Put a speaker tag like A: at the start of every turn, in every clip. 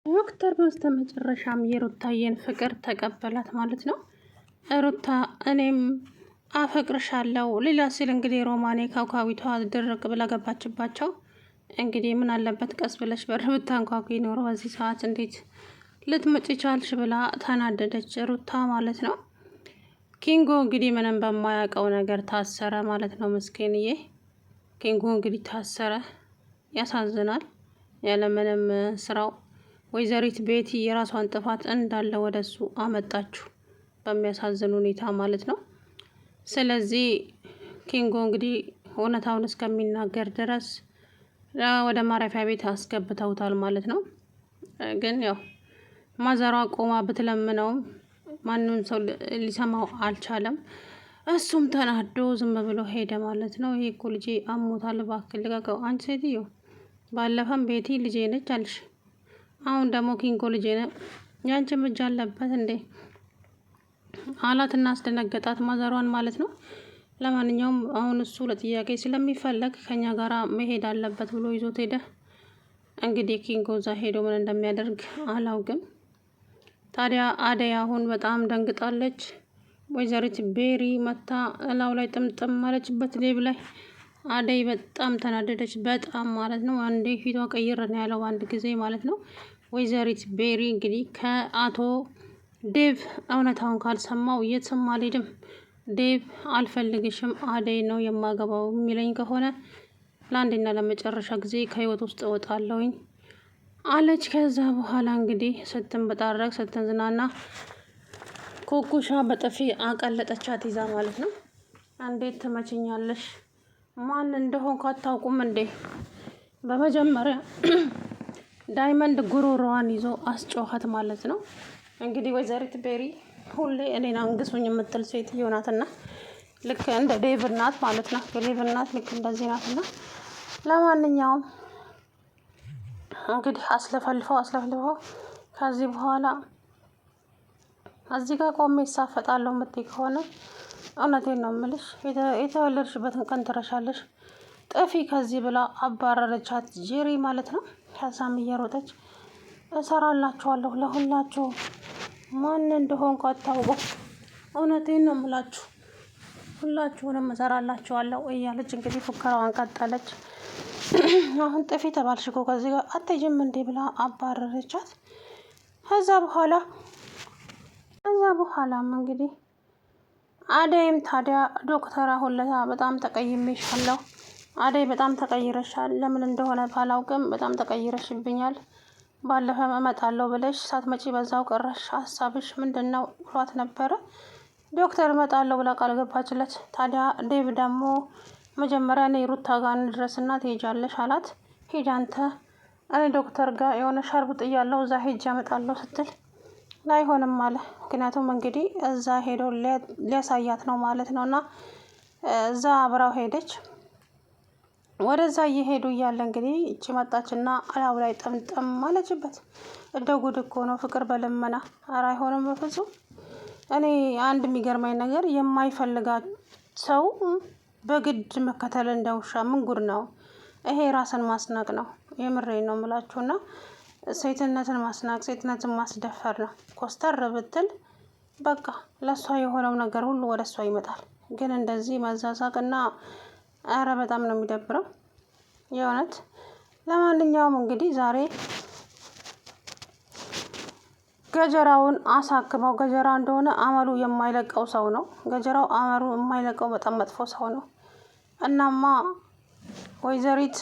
A: ዶክተር በስተመጨረሻም የሩታዬን ፍቅር ተቀበላት ማለት ነው። ሩታ እኔም አፈቅርሻለሁ ሌላ ሲል እንግዲህ ሮማኔ ካውካዊቷ ድርቅ ብላ ገባችባቸው። እንግዲህ ምን አለበት ቀስ ብለሽ በር ብታንኳኩ ይኖረ በዚህ ሰዓት እንዴት ልትመጪ ቻልሽ ብላ ተናደደች ሩታ ማለት ነው። ኪንጎ እንግዲህ ምንም በማያውቀው ነገር ታሰረ ማለት ነው። ምስኪንዬ ኪንጎ እንግዲህ ታሰረ። ያሳዝናል። ያለምንም ስራው ወይዘሪት ቤቲ የራሷን ጥፋት እንዳለ ወደሱ አመጣችሁ በሚያሳዝን ሁኔታ ማለት ነው። ስለዚህ ኪንጎ እንግዲህ እውነታውን እስከሚናገር ድረስ ወደ ማረፊያ ቤት አስገብተውታል ማለት ነው። ግን ያው ማዘሯ ቆማ ብትለምነውም ማንም ሰው ሊሰማው አልቻለም። እሱም ተናዶ ዝም ብሎ ሄደ ማለት ነው። ይሄ እኮ ልጄ አሞታል እባክህ ልቀቀው። አንቺ ሴትዮ ባለፈም ቤቲ ልጄ ነች አልሽ፣ አሁን ደግሞ ኪንጎ ልጄ ነው ያንቺም እጅ አለበት እንዴ አላትና አስደነገጣት ማዘሯን ማለት ነው። ለማንኛውም አሁን እሱ ለጥያቄ ስለሚፈለግ ከኛ ጋር መሄድ አለበት ብሎ ይዞት ሄደ። እንግዲህ ኪንጎ እዛ ሄዶ ምን እንደሚያደርግ አላውቅም። ታዲያ አደይ አሁን በጣም ደንግጣለች። ወይዘሪት ቤሪ መታ እላው ላይ ጥምጥም ማለችበት ሌብ ላይ አደይ በጣም ተናደደች። በጣም ማለት ነው። አንዴ ፊቷ ቀይር ነው ያለው አንድ ጊዜ ማለት ነው። ወይዘሪት ቤሪ እንግዲህ ከአቶ ዴቭ እውነታውን ካልሰማው የትም አልሄድም፣ ዴቭ አልፈልግሽም፣ አደይ ነው የማገባው የሚለኝ ከሆነ ለአንዴና ለመጨረሻ ጊዜ ከህይወት ውስጥ እወጣለሁኝ አለች። ከዛ በኋላ እንግዲህ ስትንበጣረቅ ስትንዝናና ኮኩሻ በጥፊ አቀለጠቻት ይዛ ማለት ነው። እንዴት ትመችኛለሽ? ማን እንደሆንኩ አታውቁም እንዴ? በመጀመሪያ ዳይመንድ ጉሮሮዋን ይዞ አስጮኋት ማለት ነው። እንግዲህ ወይዘሪት ቤሪ ሁሌ እኔን አንግሱኝ የምትል ሴትዮ ናትና ልክ እንደ ዴቭ እናት ማለት ነው። የዴቭ እናት ልክ እንደዚህ ናትና ለማንኛውም እንግዲህ አስለፈልፈው ከዚህ በኋላ እዚህ ጋር ቆሜ ይሳፈጣለሁ የምትይ ከሆነ እውነቴን ነው የምልሽ፣ የተወለድሽበትን ቀን ትረሻለሽ፣ ጥፊ ከዚህ ብላ አባረረቻት ጄሪ ማለት ነው። ከዛም እየሮጠች እሰራላችኋለሁ ለሁላችሁ ማን እንደሆንኩ አታውቁም፣ እውነቴን ነው የምላችሁ ሁላችሁንም እሰራላችኋለሁ እያለች እንግዲህ ፉከራዋን ቀጠለች። አሁን ጥፊ ተባልሽ እኮ ከዚህ ጋር አትሄጂም እንዴ ብላ አባረረቻት። ከዛ በኋላም እንግዲህ አደይም ታዲያ ዶክተር አሁን ለታ በጣም ተቀይሜሻለሁ፣ አደይ በጣም ተቀይረሻል፣ ለምን እንደሆነ ባላውቅም በጣም ተቀይረሽብኛል፣ ባለፈው እመጣለሁ ብለሽ ሳትመጪ በዛው ቀረሽ፣ ሀሳብሽ ምንድን ነው ብሏት ነበረ። ዶክተር እመጣለሁ ብላ ቃል ገባችለት። ታዲያ ዴቭ ደግሞ መጀመሪያ እኔ ሩታ ጋር እንድረስና ትሄጃለሽ አላት። ሂድ አንተ፣ እኔ ዶክተር ጋር የሆነ ሸርብ ጥያለሁ እዛ ሄጅ ያመጣለሁ ስትል ላይሆንም አለ። ምክንያቱም እንግዲህ እዛ ሄዶ ሊያሳያት ነው ማለት ነው። እና እዛ አብራው ሄደች። ወደዛ እየሄዱ እያለ እንግዲህ እቺ መጣችና አላው ላይ ጠምጠም ማለችበት። እንደ ጉድ እኮ ነው ፍቅር በልመና። ኧረ አይሆንም በፍጹም። እኔ አንድ የሚገርመኝ ነገር የማይፈልጋት ሰው በግድ መከተል እንደውሻ ምን ጉድ ነው ይሄ? ራስን ማስናቅ ነው። የምሬን ነው የምላችሁና ሴትነትን ማስናቅ፣ ሴትነትን ማስደፈር ነው። ኮስተር ብትል በቃ ለሷ የሆነው ነገር ሁሉ ወደ እሷ ይመጣል። ግን እንደዚህ መዛዛቅና ኧረ በጣም ነው የሚደብረው የእውነት። ለማንኛውም እንግዲህ ዛሬ ገጀራውን አሳክመው፣ ገጀራ እንደሆነ አመሉ የማይለቀው ሰው ነው። ገጀራው አመሉ የማይለቀው በጣም መጥፎ ሰው ነው። እናማ ወይዘሪት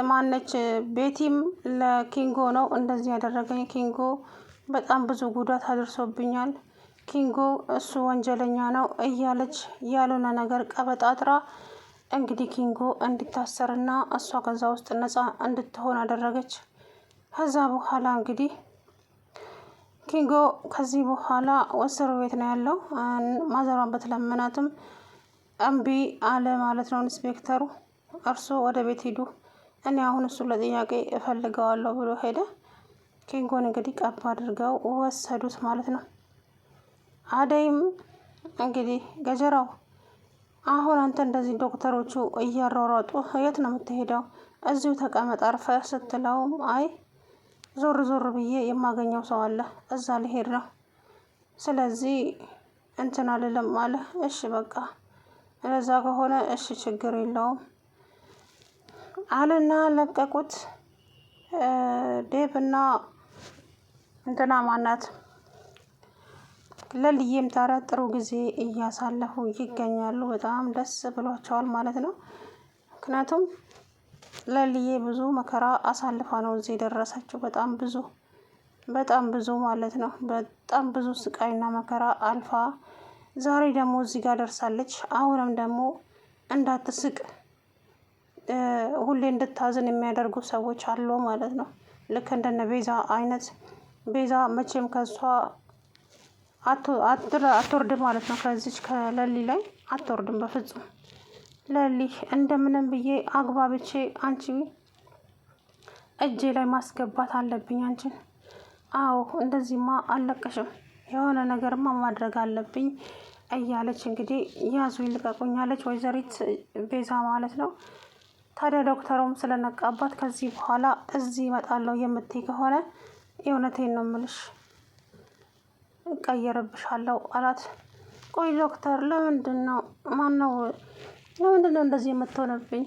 A: ማነች ቤቲም ለኪንጎ ነው እንደዚህ ያደረገኝ፣ ኪንጎ በጣም ብዙ ጉዳት አድርሶብኛል፣ ኪንጎ እሱ ወንጀለኛ ነው እያለች ያልሆነ ነገር ቀበጣጥራ እንግዲህ ኪንጎ እንዲታሰርና እሷ ከዛ ውስጥ ነፃ እንድትሆን አደረገች። ከዛ በኋላ እንግዲህ ኪንጎ ከዚህ በኋላ እስር ቤት ነው ያለው። ማዘሯን በተለመናትም እምቢ አለ ማለት ነው ኢንስፔክተሩ። እርሶ ወደ ቤት ሂዱ፣ እኔ አሁን እሱ ለጥያቄ እፈልገዋለሁ ብሎ ሄደ። ኪንጎን እንግዲህ ቀብ አድርገው ወሰዱት ማለት ነው። አደይም እንግዲህ ገጀራው አሁን አንተ እንደዚህ ዶክተሮቹ እያሯሯጡ የት ነው የምትሄደው? እዚሁ ተቀመጥ አርፈህ ስትለውም አይ ዞር ዞር ብዬ የማገኘው ሰው አለ፣ እዛ ልሄድ ነው። ስለዚህ እንትን አልልም አለ። እሺ በቃ እዛ ከሆነ እሺ ችግር የለውም አለና ለቀቁት። ዴቭ እና እንትና ማናት ለልዬም ታዲያ ጥሩ ጊዜ እያሳለፉ ይገኛሉ። በጣም ደስ ብሏቸዋል ማለት ነው። ምክንያቱም ለልዬ ብዙ መከራ አሳልፋ ነው እዚህ የደረሰችው። በጣም ብዙ ማለት ነው። በጣም ብዙ ስቃይና መከራ አልፋ ዛሬ ደግሞ እዚህ ጋር ደርሳለች። አሁንም ደግሞ እንዳትስቅ ሁሌ እንድታዝን የሚያደርጉ ሰዎች አሉ ማለት ነው። ልክ እንደነ ቤዛ አይነት። ቤዛ መቼም ከሷ አትወርድም ማለት ነው። ከዚች ከለሊ ላይ አትወርድም በፍጹም። ለሊ እንደምንም ብዬ አግባብቼ አንቺ እጄ ላይ ማስገባት አለብኝ አንቺን። አዎ እንደዚህማ አልለቀሽም፣ የሆነ ነገርማ ማድረግ አለብኝ እያለች እንግዲህ ያዙ ይልቀቁኛለች ወይዘሪት ቤዛ ማለት ነው። ታዲያ ዶክተሩም ስለነቃባት ከዚህ በኋላ እዚህ እመጣለሁ የምትይ ከሆነ የእውነቴን ነው የምልሽ እቀየርብሻለሁ አላት። ቆይ ዶክተር ለምንድን ነው እንደዚህ የምትሆንብኝ?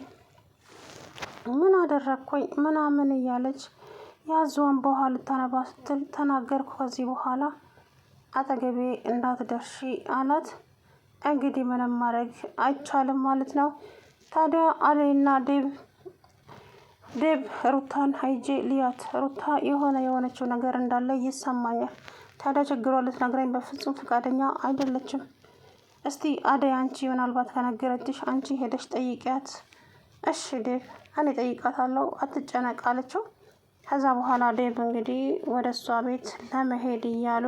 A: ምን አደረግኩኝ ምናምን እያለች ያዟን በኋላ ልታነባ ስትል ተናገርኩ፣ ከዚህ በኋላ አጠገቤ እንዳትደርሺ አላት። እንግዲህ ምንም ማድረግ አይቻልም ማለት ነው። ታዲያ አደይና ዴቭ ሩታን ሀይጄ ልያት፣ ሩታ የሆነችው ነገር እንዳለ ይሰማኛል። ታዲያ ችግሯ ልትነግረኝ በፍጹም ፈቃደኛ አይደለችም። እስቲ አደይ አንቺ ምናልባት ከነገረችሽ አንቺ ሄደሽ ጠይቂያት። እሺ ዴቭ እኔ ጠይቃታለሁ አትጨነቅ አለችው። ከዛ በኋላ ዴቭ እንግዲህ ወደ እሷ ቤት ለመሄድ እያሉ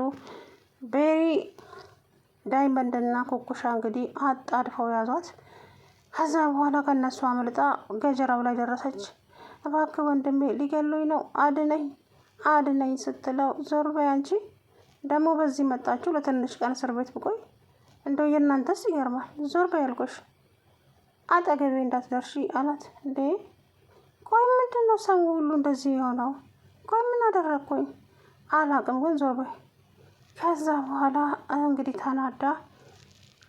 A: ቤሪ ዳይመንድና ኩኩሻ እንግዲህ አጣድፈው ያዟት። ከዛ በኋላ ከነሱ አምልጣ ገጀራው ላይ ደረሰች። እባክህ ወንድሜ ሊገሉኝ ነው አድነኝ ስትለው ዞር በይ አንቺ ደግሞ በዚህ መጣችሁ ለትንሽ ቀን እስር ቤት ብቆይ እንደው የእናንተስ ይገርማል። ዞር በይ አልኩሽ፣ አጠገቤ እንዳትደርሺ አላት። እንዴ ቆይ ምንድን ነው ሰው ሁሉ እንደዚህ የሆነው? ቆይ ምን አደረግኩኝ? አላቅም ግን ዞር በይ። ከዛ በኋላ እንግዲህ ተናዳ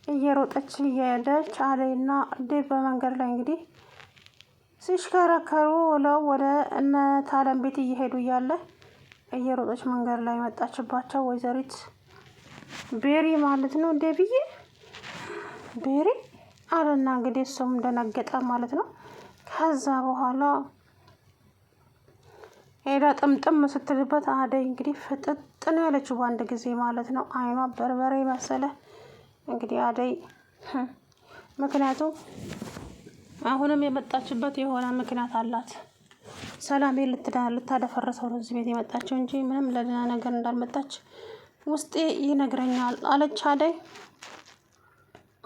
A: እየሮጠች እየሄደች አደይና ዴቭ በመንገድ ላይ እንግዲህ ሲሽከረከሩ ውለው ወደ እነ ታለም ቤት እየሄዱ እያለ እየሮጠች መንገድ ላይ መጣችባቸው ወይዘሪት ቤሪ ማለት ነው። ዴቭዬ ቤሪ አለና እንግዲህ እሱም እንደነገጠ ማለት ነው። ከዛ በኋላ ሄዳ ጥምጥም ስትልበት አደይ እንግዲህ ፍጥጥን ያለችው በአንድ ጊዜ ማለት ነው። አይኗ በርበሬ መሰለ እንግዲህ አደይ ምክንያቱም አሁንም የመጣችበት የሆነ ምክንያት አላት። ሰላሜ ልታደፈረሰው ነው እዚህ ቤት የመጣችው እንጂ ምንም ለሌላ ነገር እንዳልመጣች ውስጤ ይነግረኛል አለች አደይ።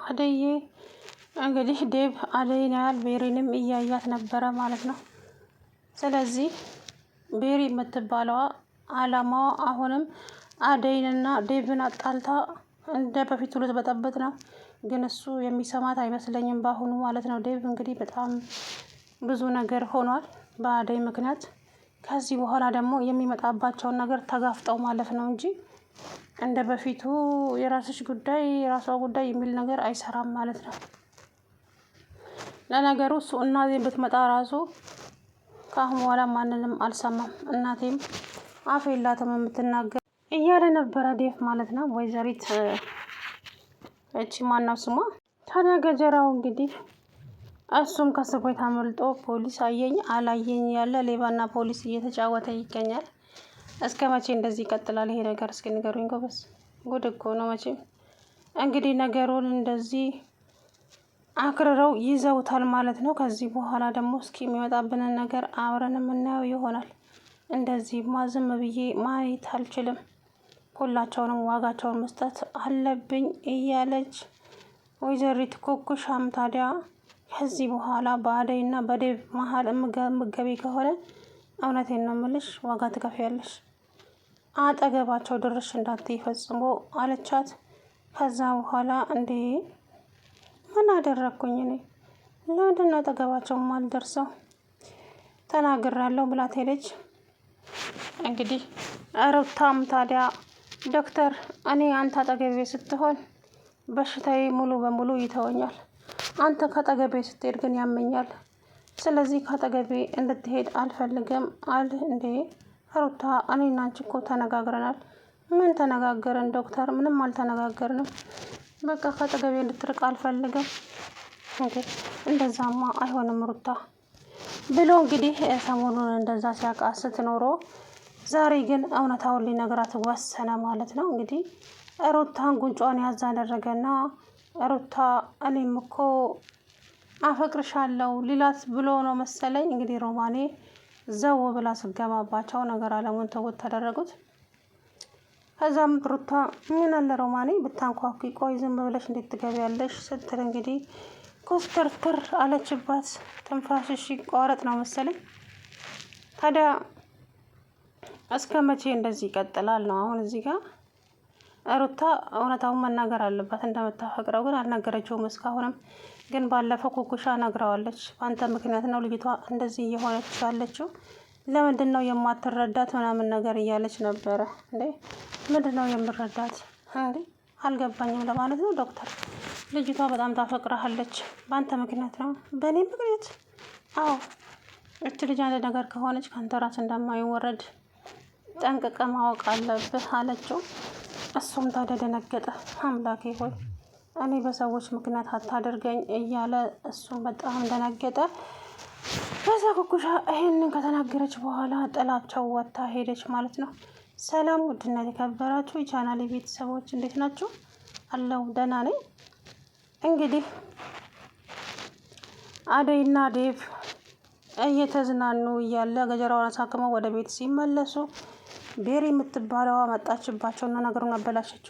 A: አደዬ እንግዲህ ዴቭ አደይን ያህል ቤሪንም እያያት ነበረ ማለት ነው። ስለዚህ ቤሪ የምትባለዋ አላማዋ አሁንም አደይንና ዴቭን አጣልታ እንደ በፊቱ ልትበጠበጥ ነው። ግን እሱ የሚሰማት አይመስለኝም በአሁኑ ማለት ነው። ዴቭ እንግዲህ በጣም ብዙ ነገር ሆኗል በአደይ ምክንያት። ከዚህ በኋላ ደግሞ የሚመጣባቸውን ነገር ተጋፍጠው ማለፍ ነው እንጂ እንደ በፊቱ የራስሽ ጉዳይ የራሷ ጉዳይ የሚል ነገር አይሰራም ማለት ነው። ለነገሩ እሱ እናቴን ብትመጣ ራሱ ከአሁን በኋላ ማንንም አልሰማም፣ እናቴም አፍ የላትም የምትናገር እያለ ነበረ ዴቭ ማለት ነው። ወይዘሪት እቺ ማናው ስሟ ታዲያ ገጀራው እንግዲህ እሱም ከእስር ቤት አመልጦ ፖሊስ አየኝ አላየኝ ያለ ሌባና ፖሊስ እየተጫወተ ይገኛል። እስከ መቼ እንደዚህ ይቀጥላል ይሄ ነገር? እስኪ ንገሩኝ ጎበዝ። ጉድ እኮ ነው መቼም። እንግዲህ ነገሩን እንደዚህ አክርረው ይዘውታል ማለት ነው። ከዚህ በኋላ ደግሞ እስኪ የሚመጣብንን ነገር አብረን የምናየው ይሆናል። እንደዚህማ ዝም ብዬ ማየት አልችልም፣ ሁላቸውንም ዋጋቸውን መስጠት አለብኝ እያለች ወይዘሪት ኩኩሻም ታዲያ ከዚህ በኋላ በአደይና በዴቭ መሀል የምገቢ ከሆነ እውነቴን ነው የምልሽ ዋጋ ትከፍያለሽ፣ አጠገባቸው ድርሽ እንዳትይ ፈጽሞ አለቻት። ከዛ በኋላ እንዴ ምን አደረግኩኝ እኔ? ለምንድን ነው አጠገባቸው ማልደርሰው? ተናግራለሁ ብላት ሄደች። እንግዲህ ሩታም ታዲያ ዶክተር እኔ አንተ አጠገቤ ስትሆን በሽታዬ ሙሉ በሙሉ ይተወኛል፣ አንተ ከአጠገቤ ስትሄድ ግን ያመኛል። ስለዚህ ከአጠገቤ እንድትሄድ አልፈልግም አለ። እንዴ ሩታ እኔና አንቺ እኮ ተነጋግረናል። ምን ተነጋገርን ዶክተር? ምንም አልተነጋገርንም። በቃ ከአጠገቤ እንድትርቅ አልፈልግም። እንዴ እንደዛማ አይሆንም ሩታ ብሎ እንግዲህ ሰሞኑን እንደዛ ሲያቃስት ኖሮ ዛሬ ግን እውነታውን ሊነግራት ወሰነ ማለት ነው። እንግዲህ ሩታን ጉንጯን ያዝ አደረገና ሩታ እኔም እኮ አፈቅርሻለሁ ሊላት ብሎ ነው መሰለኝ እንግዲህ ሮማኔ ዘው ብላ ስገባባቸው ነገር አለሙን ተውት ተደረጉት። ከዛም ሩታ ምን አለ ሮማኔ ብታንኳኩ ቆይ ዝም ብለሽ እንዴት ትገቢያለሽ ስትል እንግዲህ ኮስተርትር አለችባት። ትንፋሽሽ ይቋረጥ ነው መሰለኝ። ታዲያ እስከ መቼ እንደዚህ ይቀጥላል ነው አሁን እዚህ ጋር ሩታ እውነታውን መናገር አለባት። እንደምታፈቅረው ግን አልነገረችውም እስካሁንም። ግን ባለፈው ኩኩሻ ነግረዋለች። በአንተ ምክንያት ነው ልጅቷ እንደዚህ እየሆነች ያለችው፣ ለምንድን ነው የማትረዳት ምናምን ነገር እያለች ነበረ። እንዴ ምንድን ነው የምረዳት እንዴ አልገባኝም ለማለት ነው ዶክተር። ልጅቷ በጣም ታፈቅረሃለች። በአንተ ምክንያት ነው። በእኔ ምክንያት? አዎ እች ልጅ አንድ ነገር ከሆነች ከአንተ ራስ እንደማይወረድ ጠንቅቀ ማወቅ አለብህ አለችው። እሱም ታዲያ ደነገጠ። አምላኬ ሆይ እኔ በሰዎች ምክንያት አታደርገኝ እያለ እሱም በጣም ደነገጠ። ከዛ ኩኩሻ ይሄንን ከተናገረች በኋላ ጥላቸው ወጥታ ሄደች ማለት ነው። ሰላም ውድና የተከበራችሁ የቻናሌ ቤተሰቦች እንዴት ናችሁ? አለው ደህና ነኝ። እንግዲህ አደይና ዴቭ እየተዝናኑ እያለ ገጀራዋን አሳክመው ወደ ቤት ሲመለሱ ቤሪ የምትባለዋ መጣችባቸውና ነገሩን አበላሸችው።